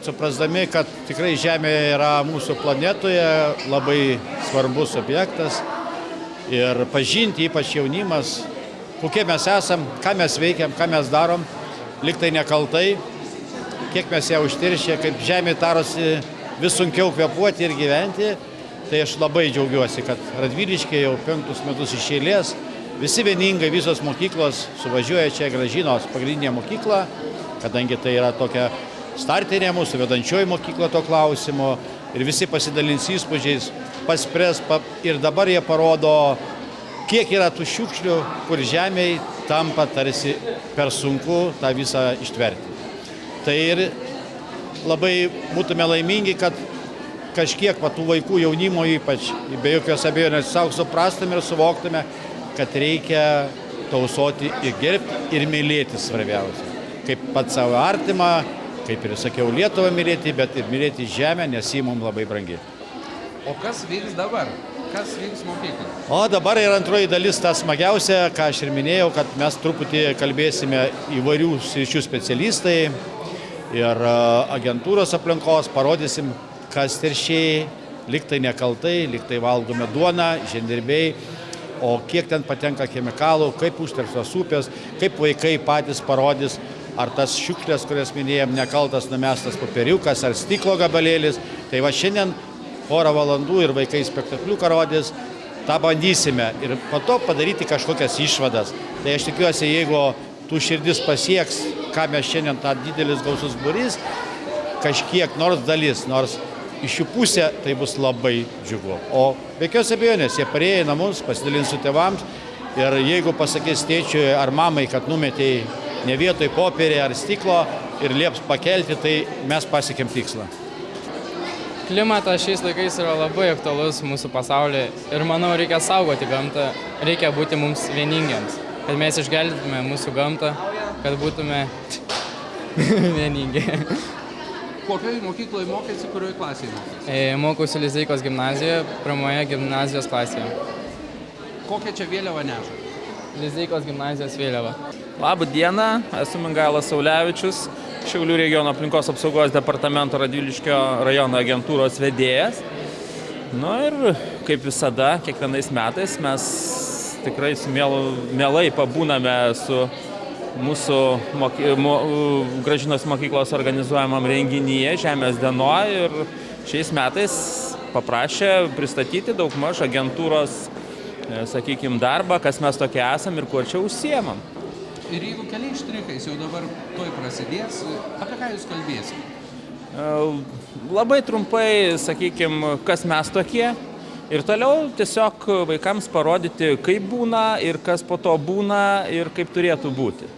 suprasdami, kad tikrai Žemė yra mūsų planetoje labai svarbus objektas ir pažinti, ypač jaunimas, kokie mes esam, ką mes veikiam, ką mes darom, liktai nekaltai, kiek mes ją užteršė, kaip Žemė darosi vis sunkiau kvėpuoti ir gyventi. Tai aš labai džiaugiuosi, kad Radviliškyje jau 5 metus iš eilės visi vieningai, visos mokyklos suvažiuoja čia Gražinos pagrindinė mokykla, kadangi tai yra tokia startinė mūsų vedančioji mokykla to klausimo ir visi pasidalins įspūdžiais, paspres ir dabar jie parodo, kiek yra tų šiukšlių, kur Žemėj tampa tarsi per sunku tą visą ištverti. Tai ir labai būtume laimingi, kad kažkiek tų vaikų jaunimo ypač, be jokios abejonės, savo suprastume ir suvoktume, kad reikia tausoti ir gerbti ir mylėti svarbiausia. Kaip pat savo artimą, kaip ir sakiau, Lietuvą mylėti, bet ir mylėti Žemę, nes ji mums labai brangi. O kas vyks dabar? Kas vyks mokykloje? O dabar yra antroji dalis, ta smagiausia, ką aš ir minėjau, kad mes truputį kalbėsime įvairių sričių specialistai ir agentūros aplinkos, parodysim, kas teršėjai, liktai nekaltai, liktai valgome duoną, žemdirbiai, o kiek ten patenka chemikalų, kaip užterštos upės, kaip vaikai patys parodys, ar tas šiukšlės, kurias minėjom, nekaltas numestas popieriukas, ar stiklo gabalėlis. Tai va šiandien porą valandų ir vaikai spektakliuką rodys, tą bandysime ir po to padaryti kažkokias išvadas. Tai aš tikiuosi, jeigu tų širdis pasieks, ką mes šiandien tą didelis gausus būrys, kažkiek nors dalis, nors iš jų pusė, tai bus labai džiugu. O be jokios abejonės, jie parėję į namus, pasidalins su tėvams ir jeigu pasakys tėčiui ar mamai, kad numetei ne vietoj popierį ar stiklo ir lieps pakelti, tai mes pasiekėm tikslą. Klimatas šiais laikais yra labai aktualus mūsų pasaulyje ir manau, reikia saugoti gamtą, reikia būti mums vieningiams, kad mes išgelbėtume mūsų gamtą, kad būtume vieningi. Kokioje mokykloje mokėsi, kurioje klasėje mokėsi? Mokausi Lizeikos gimnazijoje, pirmoje gimnazijos klasėje. Kokią čia vėliavą neša? Lizeikos gimnazijos vėliava. Labą dieną, esu Mingailas Saulevičius, Šiaulių regiono aplinkos apsaugos departamento Radviliškio rajono agentūros vedėjas. Ir kaip visada, kiekvienais metais mes tikrai mielai pabūname su mūsų Gražinos mokyklos organizuojamam renginyje Žemės dienoje ir šiais metais paprašė pristatyti daugmaž agentūros, sakykime, darbą, kas mes tokie esam ir kuo čia užsiemam. Ir jeigu keliais štrichais jau dabar tuoj prasidės, apie ką jūs kalbėsite? Labai trumpai, sakykime, kas mes tokie ir toliau tiesiog vaikams parodyti, kaip būna ir kas po to būna ir kaip turėtų būti.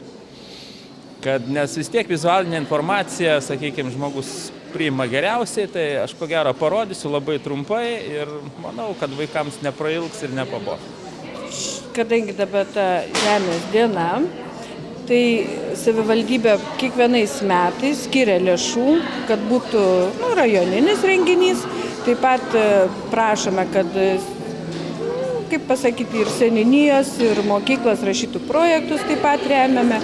Nes vis tiek vizualinė informacija, sakykime, žmogus priima geriausiai, tai aš ko gero parodysiu labai trumpai ir manau, kad vaikams neprailgs ir nepabos. Kadangi dabar ta Žemės diena, tai savivaldybė kiekvienais metais skiria lėšų, kad būtų rajoninis renginys. Taip pat prašome, kad, kaip pasakyti, ir seniūnijos, ir mokyklos rašytų projektus taip pat remiame,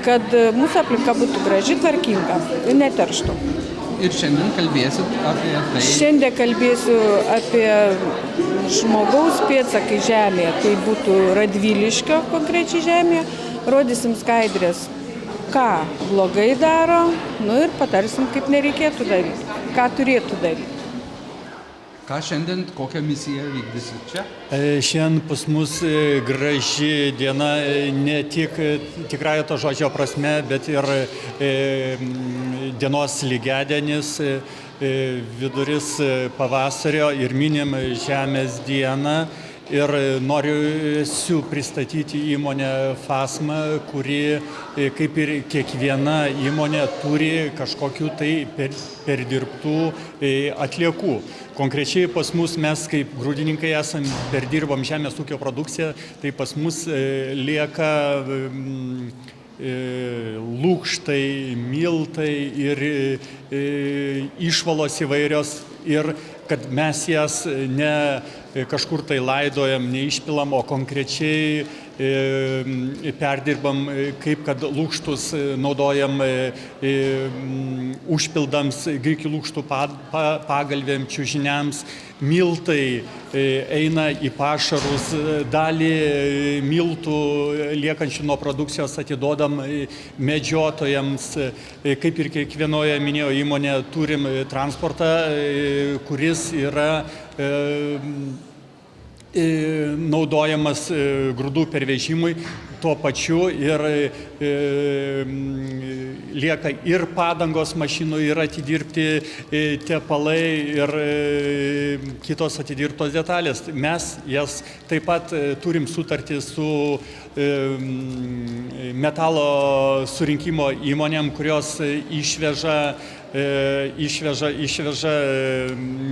kad mūsų aplinka būtų graži, tvarkinga ir neterštų. Ir šiandien kalbėsit apie tai? Šiandien kalbėsiu apie žmogaus pėdsakai Žemėje. Tai būtų Radviliškio konkrečiai Žemėje. Rodysim skaidrės, ką blogai daro, ir patarsim, kaip nereikėtų daryti, ką turėtų daryti. Ką šiandien, kokią misiją vykdysit čia? Šiandien pas mus graži diena, ne tik tikrąja to žodžio prasme, bet ir dienos lygiadienis, viduris pavasario ir minim Žemės dieną. Ir noriu pristatyti įmonę Fasma, kuri, kaip ir kiekviena įmonė, turi kažkokių tai perdirbtų atliekų. Konkrečiai pas mus mes kaip grūdininkai perdirbam žemės ūkio produkciją, tai pas mus lieka lūkštai, miltai ir išvalos įvairios ir kad mes jas ne kažkur tai laidojam, neišpilam, o konkrečiai perdirbam, kaip kad lukštus naudojam užpildams, grikių lukštų pagalvėm, čiužiniams, miltai eina į pašarus, dalį miltų liekančių nuo produkcijos atiduodam medžiotojams, kaip ir kiekvienoje minėjo įmonė, turim transportą, kuris yra naudojamas grūdų pervežimui, tuo pačiu ir lieka ir padangos mašinų, ir atidirbti tepalai, ir kitos atidirbtos detalės. Mes jas taip pat turim sutartį su metalo surinkimo įmonėm, kurios išveža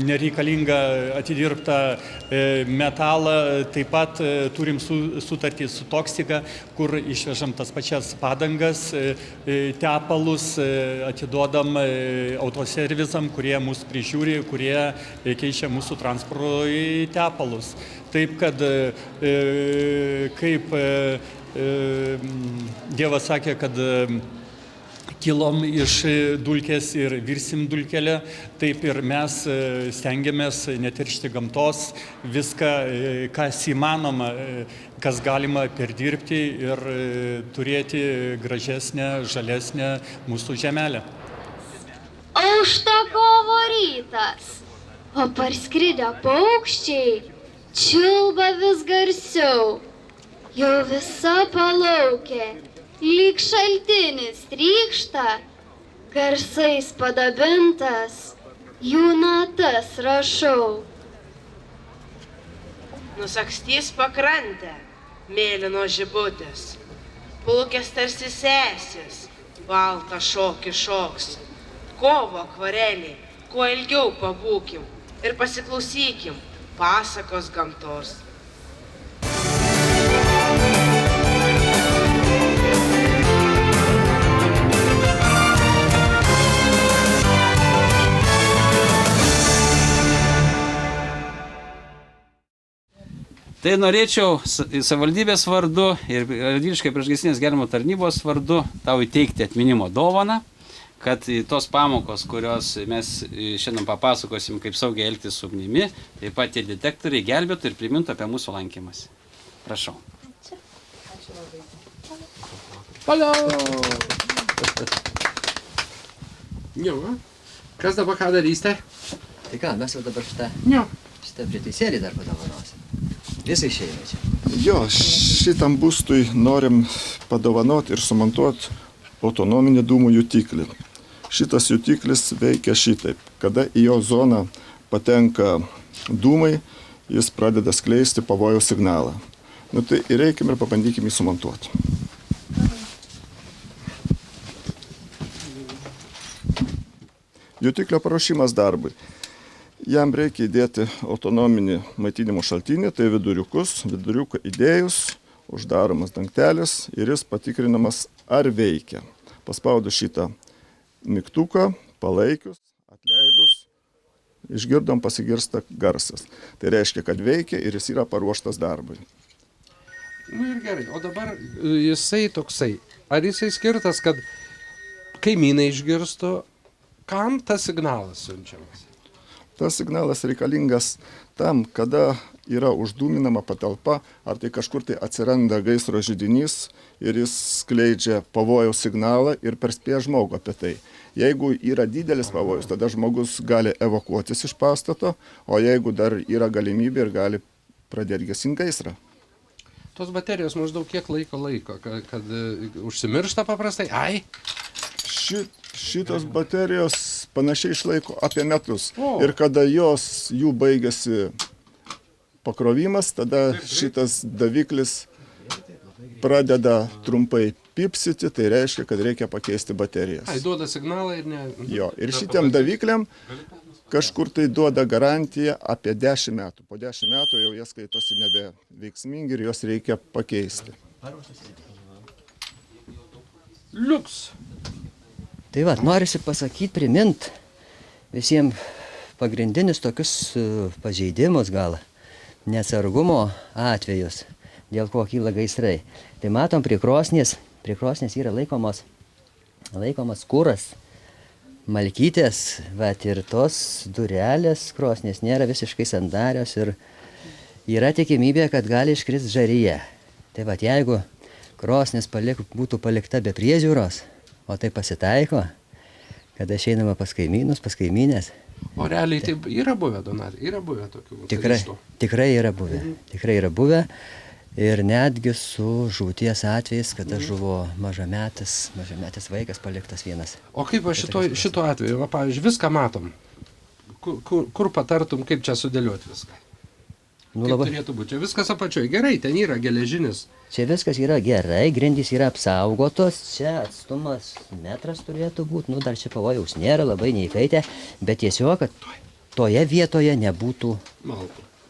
nereikalingą atidirbtą metalą. Taip pat turim sutartį su Toksika, kur išvežam tas pačias padangas, tepalus, atiduodam autoservisam, kurie mus prižiūri, kurie keičia mūsų transportui tepalus. Taip kad, kaip Dievas sakė, kad kilom iš dulkės ir virsim dulkelę, taip ir mes stengiamės neteršti gamtos, viską, kas įmanoma, kas galima perdirbti ir turėti gražesnę, žalesnę mūsų žemelę. Aušta kovo rytas, o parskridę paukščiai čiulba vis garsiau, jau visa palaukė. Lyg šaltinis trykšta, garsais padabintas, jų natas rašau. Nusakstys pakrantę, mėlyno žibutės, plukės tarsi sesės, baltą šokį šoks. Kovo akvareliai, kuo ilgiau pabūkim ir pasiklausykim pasakos gamtos. Tai norėčiau savivaldybės vardu ir Radviliškio priešgaisrinės gelbėjimo tarnybos vardu tau įteikti atminimo dovaną, kad tos pamokos, kurios mes šiandien papasakosim, kaip saugiai elgtis su ugnimi, taip pat tie detektoriai gelbėtų ir primintų apie mūsų lankymąsi. Prašau. Ačiū labai. Paliau! Jo, kas dabar ką darysite? Tai ką, mes jau dabar šitą prietaisėlį dar padovanosim. Visai šeimai čia. Jo, šitam būstui norim padovanoti ir sumontuoti autonominį dūmų jutiklį. Šitas jutiklis veikia šitaip. Kada į jo zoną patenka dūmai, jis pradeda skleisti pavojaus signalą. Nu tai ir reikim ir pabandykim jį sumontuoti. Jutiklio paruošimas darbui. Jam reikia įdėti autonominį maitinimo šaltinį, tai viduriuką įdėjus, uždaromas dangtelis ir jis patikrinamas, ar veikia. Paspaudus šitą mygtuką, palaikius, atleidus, išgirdom, pasigirsta garsas. Tai reiškia, kad veikia ir jis yra paruoštas darbui. Nu ir gerai, o dabar jisai toksai. Ar jisai skirtas, kad kaimynai išgirstų, kam tas signalas siunčiamas? Tas signalas reikalingas tam, kada yra uždūminama patalpa, ar tai kažkur tai atsiranda gaisro židinys ir jis skleidžia pavojaus signalą ir perspėja žmogų apie tai. Jeigu yra didelis pavojus, tada žmogus gali evakuotis iš pastato, o jeigu dar yra galimybė ir gali pradėti gesinti gaisrą. Tos baterijos maždaug kiek laiko, kad užsimiršta paprastai? Ai! Šitos baterijos panašiai išlaiko apie metus. Ir kada jų baigėsi pakrovimas, tada šitas daviklis pradeda trumpai pipsyti, tai reiškia, kad reikia pakeisti baterijas. Ai, duoda signalą ir ne... Jo, ir šitiem davikliam kažkur tai duoda garantiją apie 10 metų. Po 10 metų jau jie skaitosi nebeveiksmingi ir juos reikia pakeisti. Liuks! Tai va, norisi pasakyti, primint visiems pagrindinius tokius pažeidimus gal, neatsargumo atvejus, dėl ko kyla gaisrai. Tai matom, prie krosnies yra laikomas kuras, malkytės, vat, ir tos durelės krosnės nėra visiškai sandarios ir yra tikimybė, kad gali iškrist žaryje. Tai vat, jeigu krosnis būtų palikta be priežiūros, o tai pasitaiko, kada išeinama pas kaimynus, pas kaimynės. O realiai tai yra buvę, Donatai, yra buvę tokių gaisrų? Tikrai yra buvę. Tikrai yra buvę. Ir netgi su žūties atvejais, kada žuvo mažametis vaikas paliktas vienas. O kaip va šito atveju, va, pavyzdžiui, viską matom. Kur patartum, kaip čia sudėlioti viską? Nu, kaip turėtų būti? Čia viskas apačioje. Gerai, ten yra geležinis. Čia viskas yra gerai, grindys yra apsaugotos, čia atstumas metras turėtų būti, nu dar čia pavojaus nėra, labai neįkaitę, bet tiesiog, kad toje vietoje nebūtų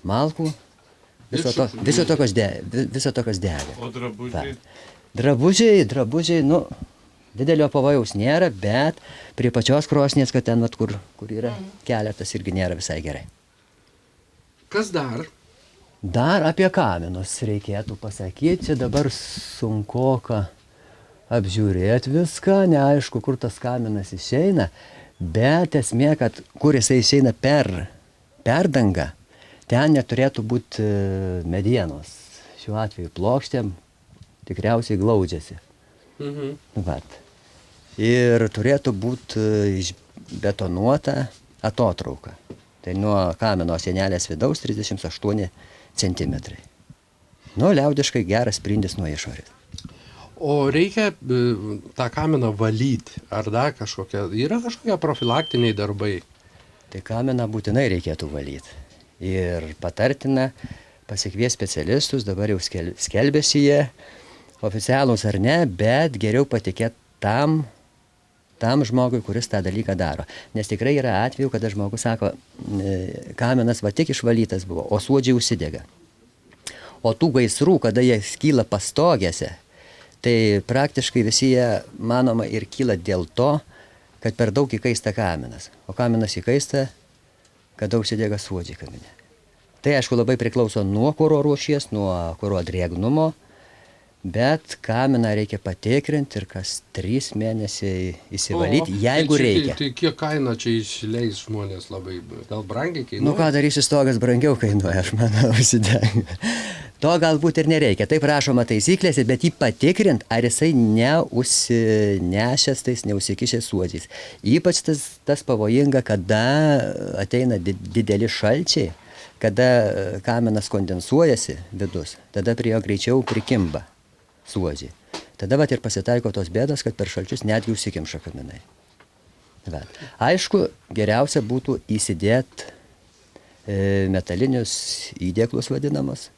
malkų. Viso tokios degė. O drabužiai? Drabužiai, nu, didelio pavojaus nėra, bet prie pačios krosnės, kad ten, vat, kur yra keletas, irgi nėra visai gerai. Kas dar? Dar apie kaminus reikėtų pasakyti, čia dabar sunkoka apžiūrėti viską, neaišku, kur tas kaminas išeina, bet esmė, kad kur jisai išeina per dangą, ten neturėtų būti medienos. Šiuo atveju plokštėm tikriausiai glaudžiasi. Vat. Ir turėtų būti išbetonuota atotrauka. Tai nuo kamino sienelės vidaus 38 centimetrai. Nu, liaudiškai geras sprindis nuo išorės. O reikia tą kaminą valyti? Ar dar yra kažkokie profilaktiniai darbai? Tai kaminą būtinai reikėtų valyti. Ir patartina pasikviesti specialistus, dabar jau skelbiasi jie, oficialūs ar ne, bet geriau patikėti tam žmogui, kuris tą dalyką daro. Nes tikrai yra atveju, kada žmogus sako, kaminas va tik išvalytas buvo, o suodžiai užsidega. O tų gaisrų, kada jie skyla pastogėse, tai praktiškai visi jie, manoma, ir kyla dėl to, kad per daug įkaista kaminas. O kaminas įkaista, kada užsidega suodžiai kamine. Tai aišku labai priklauso nuo kuro rūšies, nuo kuro drėgnumo, bet kaminą reikia patikrinti ir kas 3 mėnesiai įsivalyti, jeigu reikia. Tai kiek kaina čia išleis žmonės labai? Gal brangiai kainuoja? Nu ką darysi, stogas brangiau kainuoja, aš manau, užsidengia. To galbūt ir nereikia. Taip rašoma taisyklėse, bet jį patikrint, ar jisai neužsinešęs tais, neužsikišęs suodžiais. Ypač tas pavojinga, kada ateina dideli šalčiai, kada kaminas kondensuojasi vidus, tada prie jo greičiau prikimba suodžiai. Tada vat ir pasitaiko tos bėdos, kad per šalčius netgi užsikimša kaminai. Vat. Aišku, geriausia būtų įsidėti metalinius įdėklus vadinamus.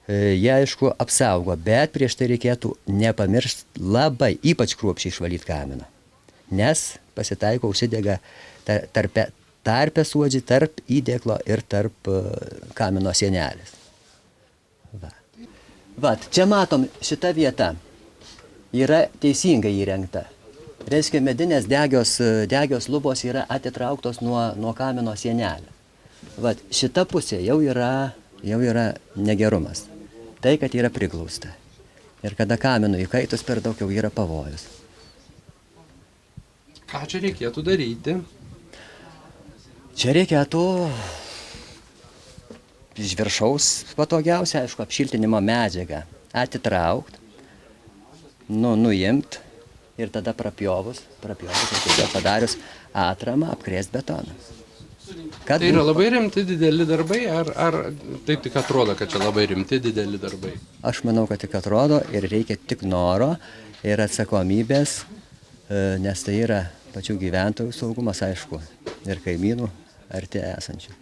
Jie, aišku, apsaugo, bet prieš tai reikėtų nepamiršti labai, ypač kruopščiai išvalyti kaminą. Nes pasitaiko užsidega tarpe suodžiai, tarp įdėklo ir tarp kamino sienelės. Vat, čia matom, šita vieta yra teisingai įrengta. Reiškia, medinės degios lubos yra atitrauktos nuo kamino sienelę. Vat, šita pusė jau yra negerumas. Tai, kad yra priglausta. Ir kada kaminų įkaitus per daug jau yra pavojus. Ką čia reikėtų daryti? Čia reikėtų iš viršaus patogiausia, aišku, apšiltinimo medžiagą atitraukt, nuimt ir tada prapjovus ir tiesiog padarius atramą apkrėst betoną. Tai yra labai rimti dideli darbai, ar taip tik atrodo, kad čia labai rimti dideli darbai? Aš manau, kad tik atrodo ir reikia tik noro ir atsakomybės, nes tai yra pačių gyventojų saugumas, aišku, ir kaimynų arti esančių.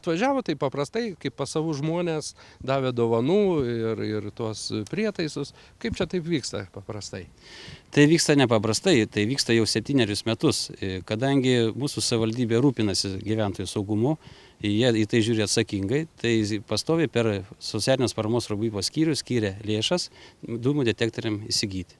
atvažiavo tai paprastai, kaip pas savų žmonės, davė dovanų ir tuos prietaisus. Kaip čia taip vyksta paprastai? Tai vyksta nepaprastai, tai vyksta jau 7 metus, kadangi mūsų savivaldybė rūpinasi gyventojų saugumu, jie į tai žiūri atsakingai, tai pastoviai per socialinės paramos rūpybos skyrių skyrė lėšas dūmų detektoriam įsigyti.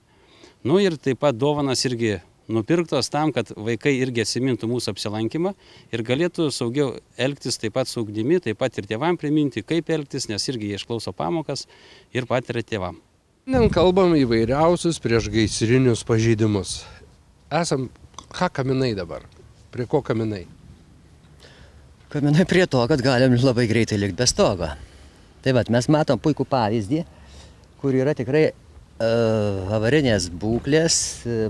Nu ir taip pat dovanas irgi nupirktos tam, kad vaikai irgi atsimintų mūsų apsilankymą ir galėtų saugiau elgtis taip pat su ugnimi, taip pat ir tėvam priminti, kaip elgtis, nes irgi jie išklauso pamokas ir patiria tėvam. Šiandien kalbam įvairiausius priešgaisrinius pažeidimus. Ką kaminai dabar? Prie ko kaminai? Kaminai prie to, kad galim labai greitai likti be stogo. Tai vat, mes matom puikų pavyzdį, kur yra tikrai avarinės būklės,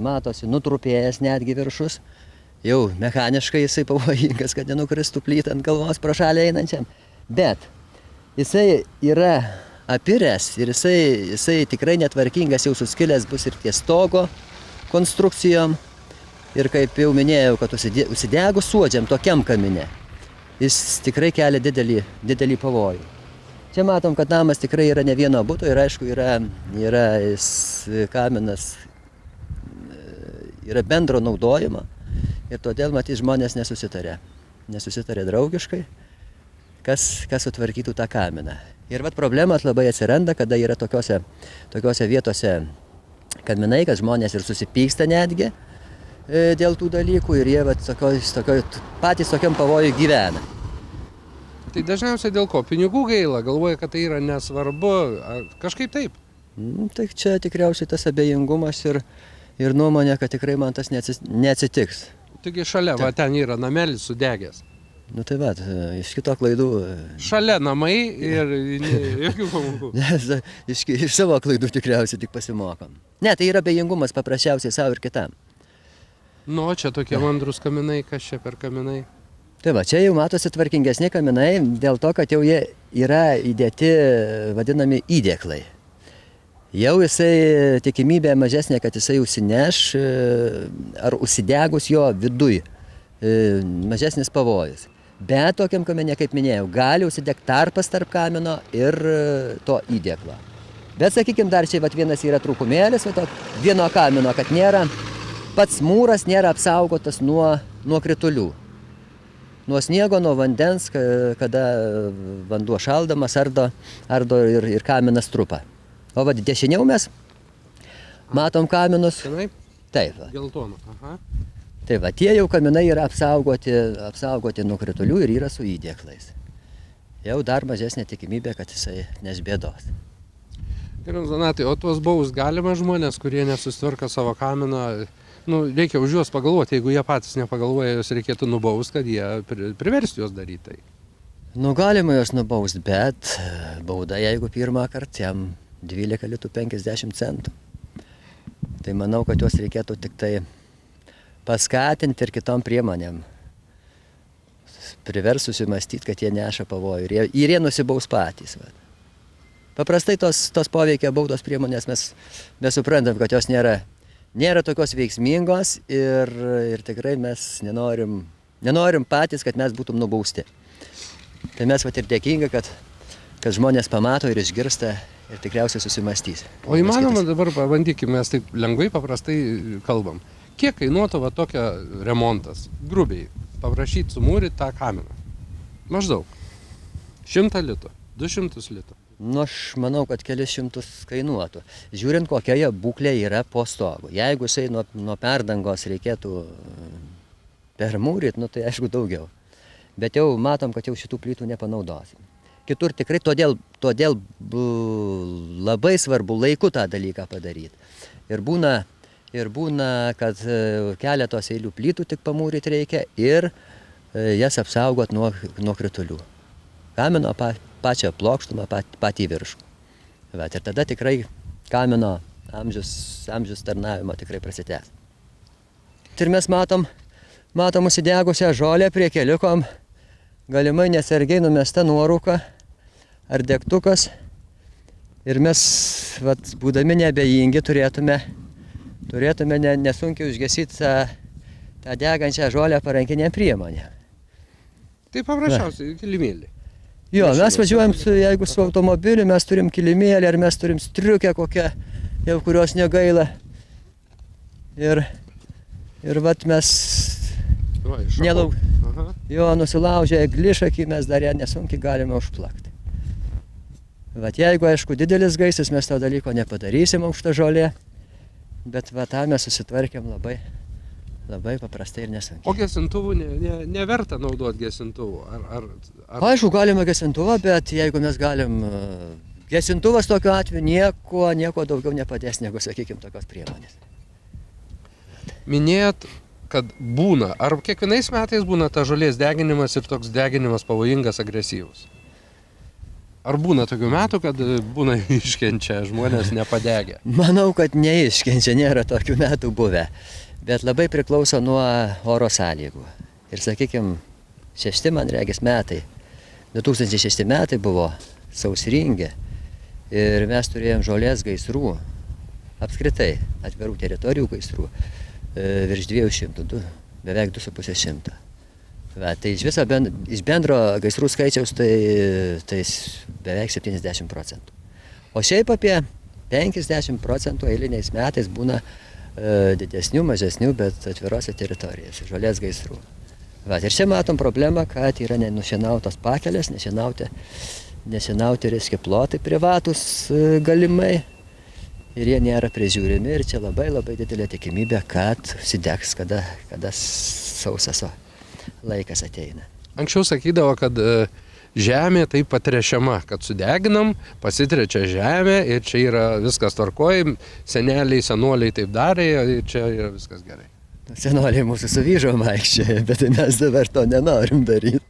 matosi nutrupėjęs netgi viršus. Jau mechaniškai jisai pavojingas, kad nenukristų plytą ant galvos pro šalį einančiam. Bet jisai yra apiręs ir jisai tikrai netvarkingas, jau suskilęs bus ir ties stogo konstrukcijom. Ir kaip jau minėjau, kad užsidegus suodžiam tokiam kamine, jis tikrai kelia didelį pavojų. Čia matom, kad namas tikrai yra ne vieno buto ir aišku yra kaminas yra bendro naudojimo ir todėl matys žmonės nesusitarė draugiškai, kas sutvarkytų tą kaminą. Ir vat problemas labai atsiranda, kada yra tokiose vietose kaminai, kad žmonės ir susipyksta netgi dėl tų dalykų ir jie patys tokiam pavojui gyvena. Tai dažniausiai dėl ko? Pinigų gaila, galvoja, kad tai yra nesvarbu, kažkaip taip? Tai čia tikriausiai tas abejingumas ir nuomonė, kad tikrai man tas neatsitiks. Taigi šalia, va ten yra namelis sudegęs. Nu tai va, iš kito klaidų... Šalia namai ir jokių pamokų. Iš savo klaidų tikriausiai tik pasimokom. Ne, tai yra abejingumas paprasčiausiai savo ir kitam. Nu, čia tokie mandrus kaminai, kas čia per kaminai? Tai va, čia jau matosi tvarkingesni kaminai, dėl to, kad jau jie yra įdėti vadinami įdėklai. Jau jisai tikimybė mažesnė, kad jisai užsineš ar užsidegus jo viduj, mažesnis pavojus. Bet tokiam kamine, kaip minėjau, gali užsidegti tarpas tarp kamino ir to įdėklo. Bet sakykime, dar čia vienas yra trūkumėlis, vieno kamino, kad nėra, pats mūras nėra apsaugotas nuo kritulių. Nuo sniego, nuo vandens, kada vanduo šaldamas, ardo ir kaminas trupa. O va, dešiniau mes matom kaminus. Taip. Geltono. Aha. Tai va, tie jau kaminai yra apsaugoti nuo kritulių ir yra su įdėklais. Jau dar mažesnė tikimybė, kad jisai neš bėdos. Gerai, Donatai, o tuos baus galima žmonės, kurie nesusitvarko savo kaminą? Reikia už juos pagalvoti, jeigu jie patys nepagalvoja, juos reikėtų nubaust, kad jie priversti juos daryti tai. Galima juos nubaust, bet bauda, jeigu pirmą kartą, jam 12 litų 50 centų. Tai manau, kad juos reikėtų tik tai paskatinti ir kitom priemonėm. Privers susimastyti, kad jie neša pavojų ir jie nusibaus patys. Va. Paprastai tos poveikia baudos priemonės mes suprantam, kad jos nėra tokios veiksmingos ir tikrai mes nenorim patys, kad mes būtum nubausti. Tai mes ir dėkingi, kad žmonės pamato ir išgirsta ir tikriausiai susimastys. O įmanoma dabar pabandykime, mes taip lengvai paprastai kalbam. Kiek kainuotų tokia remontas? Grubiai, paprašyti sumūryti tą kaminą. Maždaug 100 litų, 200 litų. Aš manau, kad kelis šimtus kainuotų. Žiūrint, kokia jo būklė yra po stogu. Jeigu jisai nuo perdangos reikėtų permūryti, tai aišku daugiau. Bet jau matom, kad jau šitų plytų nepanaudosim. Kitur tikrai todėl labai svarbu laiku tą dalyką padaryti. Ir būna, kad keletos eilių plytų tik pamūryti reikia ir jas apsaugot nuo kritulių. Kamino pačią plokštumą, patį viršų. Ir tada tikrai kamino amžius tarnavimo tikrai prasitęs. Ir mes matom užsidegusią žolę prie keliukom, galimai nesargiai numesta nuorūka ar degtukas. Ir mes, būdami neabejingi, turėtume nesunkiai užgesyti tą degančią žolę parankinę priemonę. Tai paprasčiausiai kilimėlį. Jo, mes važiuojam, jeigu su automobiliu, mes turim kilimėlį, ar mes turim striukę kokią, jau kurios negaila. Ir vat mes nusilaužę eglišakį, mes dar ją nesunkiai galime užplakti. Vat jeigu, aišku, didelis gaisras, mes to dalyko nepadarysim aukšta žolė, bet va tą mes susitvarkėm labai paprastai ir nesunkiai. O gesintuvų neverta naudoti gesintuvų? Aišku, galima gesintuvą, bet jeigu mes galim... Gesintuvas tokiu atveju nieko daugiau nepadės negu, sakykime, tokios priemonės. Minėjot, kad būna. Ar kiekvienais metais būna ta žolės deginimas ir toks deginimas pavojingas, agresyvus? Ar būna tokių metų, kad būna iškenčia žmonės nepadegę? Manau, kad neiškenčia, nėra tokių metų buvę. Bet labai priklauso nuo oro sąlygų. Ir, sakykime, 6 man regis metai, 2006 metai buvo sausringi ir mes turėjom žolės gaisrų, apskritai atvirų teritorijų gaisrų, virš 200, beveik 250. Tai iš bendro gaisrų skaičiaus tai beveik 70%. O šiaip apie 50% eiliniais metais būna didesnių, mažesnių, bet atvirose teritorijose, žolės gaisrų. Ir čia matom problemą, kad yra nenušienautos pakelės, nešienauti reiškia plotai privatus galimai ir jie nėra prižiūrimi ir čia labai didelė tikimybė, kad užsidegs, kada sausas laikas ateina. Anksčiau sakydavo, kad žemė taip patręšiama, kad sudeginam, pasitrečia žemė ir čia yra viskas tvarkoj, senoliai taip darė ir čia yra viskas gerai. Senoliai mūsų suvyžo vaikščioje, bet mes dabar to nenorim daryti.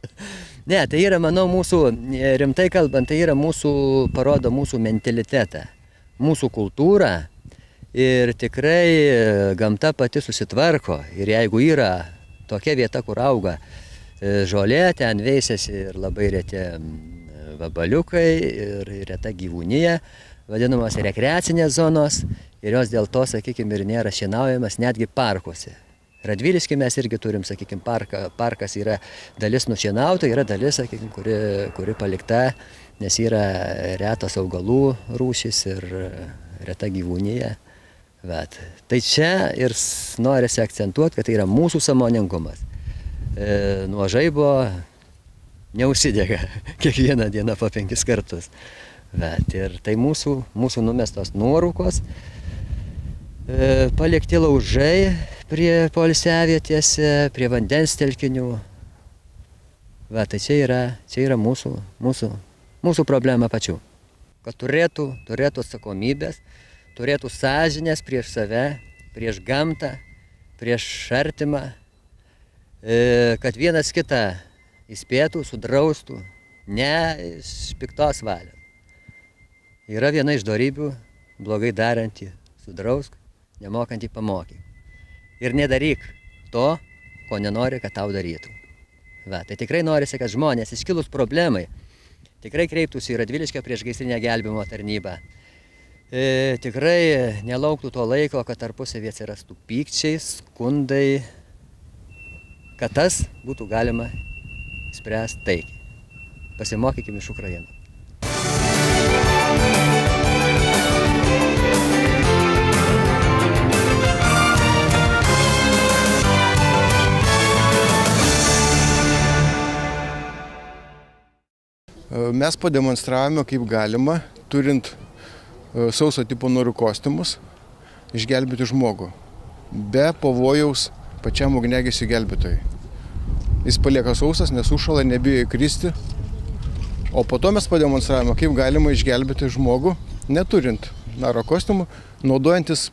Ne, tai yra, manau, mūsų, rimtai kalbant, tai yra parodo mūsų mentalitetą, mūsų kultūrą ir tikrai gamta pati susitvarko ir jeigu yra tokia vieta, kur auga žolė, ten veisiasi ir labai reti vabaliukai ir reta gyvūnija, vadinamos rekreacinės zonos ir jos dėl to, sakykime, ir nėra šienaujamas netgi parkuose. Radvilišky mes irgi turim, sakykime, parkas yra dalis nušienauta, yra dalis, sakykime, kuri palikta, nes yra retos augalų rūšis ir reta gyvūnija. Tai čia ir norisi akcentuoti, kad tai yra mūsų sąmoningumas. Nuo žaibo neužsidega kiekvieną dieną po 5 kartus. Ir tai mūsų numestos nuorūkos, palikti laužai prie poilsiavietėse, prie vandens telkinių. Tai čia yra mūsų problema pačių. Kad turėtų atsakomybės, turėtų sąžinės prieš save, prieš gamtą, prieš artimą, kad vienas kitą įspėtų, sudraustų, ne iš piktos valios. Yra viena iš dorybių, blogai darantį sudrausk, nemokantį pamokyk. Ir nedaryk to, ko nenori, kad tau darytų. Tai tikrai norisi, kad žmonės iškilus problemai tikrai kreiptųsi į Radviliškio priešgaisrinę gelbėjimo tarnybą. Tikrai nelauktų to laiko, kad tarpusavy atsirastų pykčiai, skundai, kad tas būtų galima spręsti taikiai. Pasimokykime iš Ukrainos. Mes pademonstravome, kaip galima, turint sauso tipo norių kostiumus, išgelbėti žmogų, be pavojaus pačiam ugniagesiui gelbėtojui. Jis palieka sausas, nesušala, nebijo įkristi, o po to mes pademonstravome, kaip galima išgelbėti žmogų, neturint naro kostiumų, naudojantis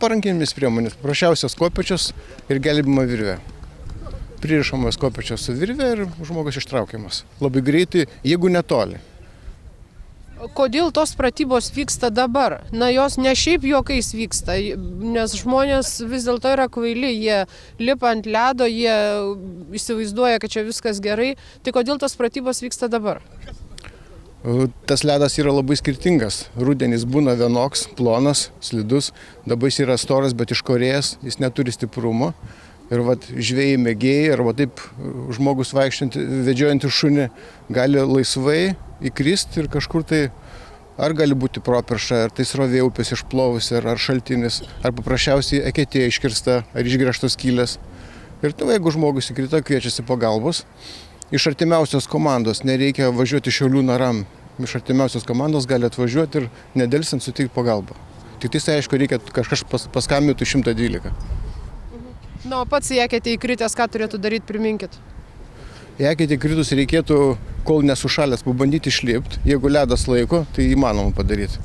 parankinėmis priemonės, paprasčiausias kopėčios ir gelbėjimo virvė. Pririšamas kopėčios su virvė ir žmogus ištraukiamas. Labai greitai, jeigu netoli. Kodėl tos pratybos vyksta dabar? Jos ne šiaip juokais vyksta, nes žmonės vis dėlto yra kvaili, jie lipa ant ledo, jie įsivaizduoja, kad čia viskas gerai. Tai kodėl tos pratybos vyksta dabar? Tas ledas yra labai skirtingas. Rudenis būna vienoks, plonas, slidus, dabar jis yra storas, bet iškorėjęs, jis neturi stiprumo. Ir vat žvejai mėgėjai, arba taip žmogus vedžiojantis šunį gali laisvai įkristi ir kažkur tai, ar gali būti properša, ar tai srovė upės išplovusi, ar šaltinis, ar paprasčiausiai eketė iškirsta, ar išgręžtos skylės. Ir jeigu žmogus įkrito, kviečiasi pagalbos. Iš artimiausios komandos nereikia važiuoti Šiaulių naram. Iš artimiausios komandos gali atvažiuoti ir nedelsiant suteikti pagalbą. Tik tai aišku, reikia kažkas paskambinti 112. Na, o pats į eketę įkritęs, ką turėtų daryti, priminkit? Į eketę įkritus reikėtų, kol nesušalęs, pabandyti išlipti. Jeigu ledas laiko, tai įmanoma padaryti.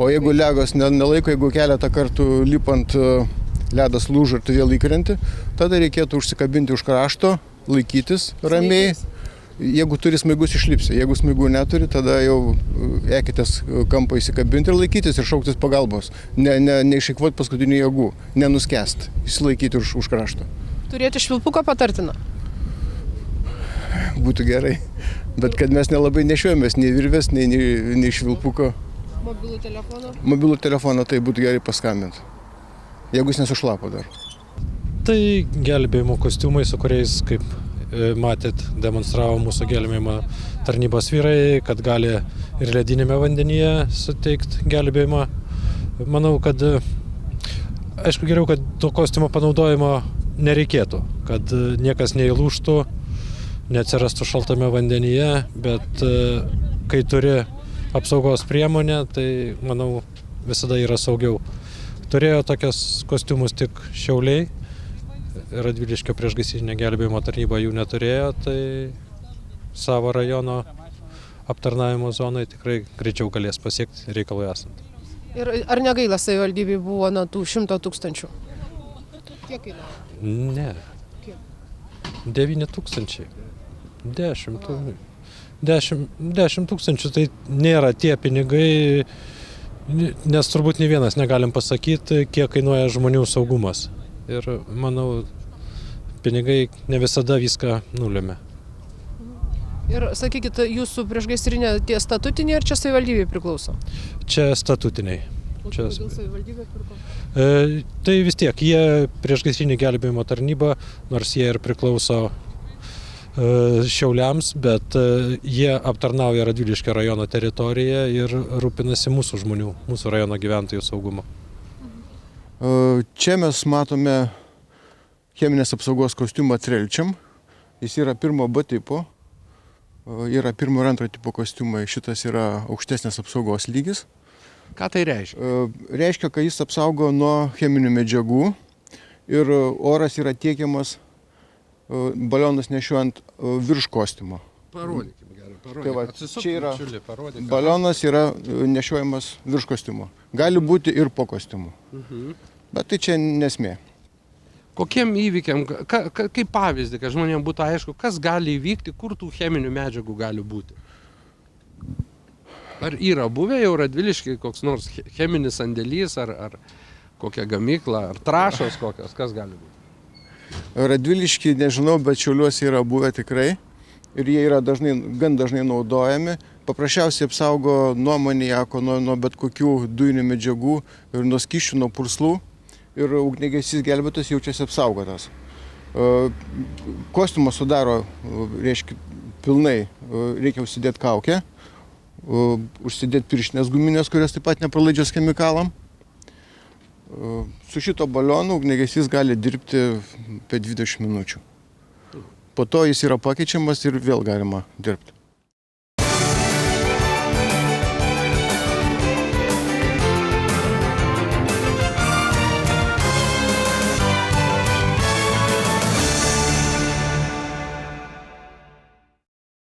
O jeigu ledas nelaiko, jeigu keletą kartų lipant ledas lūžo ir tu vėl įkrenti, tada reikėtų užsikabinti už krašto, laikytis ramiai. Jeigu turi smaigus, išlipsi. Jeigu smaigų neturi, tada jau eketės kampą įsikabinti ir laikytis ir šauktis pagalbos. Neišeikvoti paskutinių jėgų, nenuskęsti, įsilaikyti už krašto. Turėti švilpuką patartina? Būtų gerai. Bet kad mes nelabai nešiojamės nei virvės, nei švilpuko. Mobilų telefoną? Mobilų telefoną, tai būtų gerai paskambinti. Jeigu jis nesušlapo dar. Tai gelbėjimo kostiumai, su kuriais, kaip matėt, demonstravo mūsų gelbėjimo tarnybos vyrai, kad gali ir ledinėme vandenyje suteikti gelbėjimą. Manau, kad aišku geriau, kad to kostiumo panaudojimo nereikėtų, kad niekas neįlūžtų, neatsirastų šaltame vandenyje, bet kai turi apsaugos priemonę, tai manau visada yra saugiau. Turėjo tokias kostiumus tik Šiauliai. Radviliškio priešgaisrinė gelbėjimo tarnyba jų neturėjo, tai savo rajono aptarnavimo zonai tikrai greičiau galės pasiekti reikalui esant. Ir ar negaila savivaldybei buvo nuo tų 100 000? Kiek kainavo? Ne. Kiek? 9 000. 10 000, tai nėra tie pinigai, nes turbūt ne vienas negalim pasakyti, kiek kainuoja žmonių saugumas. Ir manau, pinigai ne visada viską nulėmė. Ir sakykit, jūsų priešgaisrinė tie statutiniai ar čia savivaldybei priklauso? Čia statutiniai. O kodėl savivaldybė pirko? Tai vis tiek, jie priešgaisrinė gelbėjimo tarnyba, nors jie ir priklauso Šiauliams, bet jie aptarnauja Radviliškio rajono teritoriją ir rūpinasi mūsų žmonių, mūsų rajono gyventojų saugumo. Čia mes matome cheminės apsaugos kostiumą Trelčiam. Jis yra 1B tipo. Yra 1 ir 2 tipo kostiumai. Šitas yra aukštesnės apsaugos lygis. Ką tai reiškia? Reiškia, kad jis apsaugo nuo cheminių medžiagų ir oras yra tiekiamas balionus nešiuojant virš kostiumo. Parodykime gerai, parodykime. Tai va, čia yra balionas yra nešiojamas virš kostiumo. Gali būti ir po kostiumu. Bet tai čia nesmė. Kokiem įvykiam, kaip pavyzdį, kad žmonėms būtų aišku, kas gali įvykti, kur tų cheminių medžiagų gali būti? Ar yra buvę jau Radviliškiai koks nors cheminis sandėlys, ar kokia gamykla, ar trąšos kokios, kas gali būti? Radviliškiai nežinau, bet Šiauliuose yra buvę tikrai ir jie yra gan dažnai naudojami. Paprasčiausiai apsaugo nuo amoniako, nuo bet kokių dujinių medžiagų ir nuo skysčių, nuo purslų. Ir ugniagesys gelbėtojas jaučiasi apsaugotas. Kostiumą sudaro, reiškia, pilnai reikia užsidėti kaukę, užsidėti pirštinės guminės, kurios taip pat nepralaidžios chemikalam. Su šito balionu ugniagesys gali dirbti apie 20 minučių. Po to jis yra pakeičiamas ir vėl galima dirbti.